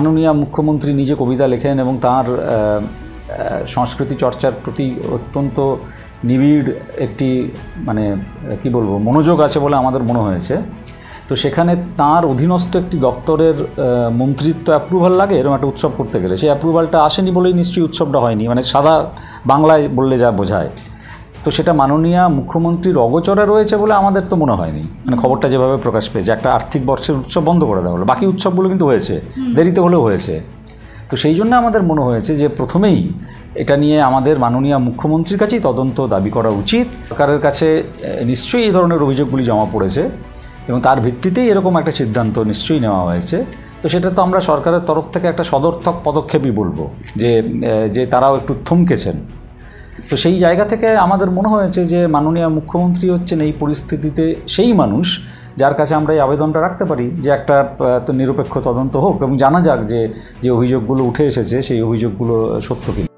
মাননীয় মুখ্যমন্ত্রী নিজে কবিতা লেখেন এবং তার সংস্কৃতি চর্চার প্রতি অত্যন্ত নিবিড় একটি মানে কি বলবো মনোযোগ আছে বলে আমাদের মনে হয়েছে। তো সেখানে তার অধীনস্থ একটি দপ্তরের মন্ত্রিত্ব অ্যাপ্রুভাল লাগে এরকম একটা উৎসব করতে গেলে, সেই অ্যাপ্রুভালটা আসেনি বলেই নিশ্চয়ই উৎসবটা হয়নি, মানে সাদা বাংলায় বললে যা বোঝায়। তো সেটা মাননীয় মুখ্যমন্ত্রীর অগোচরে রয়েছে বলে আমাদের তো মনে হয়নি, মানে খবরটা যেভাবে প্রকাশ পেয়েছে একটা আর্থিক বর্ষের উৎসব বন্ধ করে দেওয়া হলো। বাকি উৎসবগুলো কিন্তু হয়েছে, দেরিতে হলেও হয়েছে। তো সেই জন্য আমাদের মনে হয়েছে যে প্রথমেই এটা নিয়ে আমাদের মাননীয় মুখ্যমন্ত্রীর কাছেই তদন্ত দাবি করা উচিত। সরকারের কাছে নিশ্চয়ই এই ধরনের অভিযোগগুলি জমা পড়েছে এবং তার ভিত্তিতেই এরকম একটা সিদ্ধান্ত নিশ্চয়ই নেওয়া হয়েছে। তো সেটা তো আমরা সরকারের তরফ থেকে একটা সদর্থক পদক্ষেপই বলবো, যে তারাও একটু থমকেছেন। তো সেই জায়গা থেকে আমাদের মনে হয়েছে যে মাননীয় মুখ্যমন্ত্রী হচ্ছেন এই পরিস্থিতিতে সেই মানুষ যার কাছে আমরা এই আবেদনটা রাখতে পারি যে একটা নিরপেক্ষ তদন্ত হোক এবং জানা যাক যে অভিযোগগুলো উঠে এসেছে সেই অভিযোগগুলো সত্য কিনা।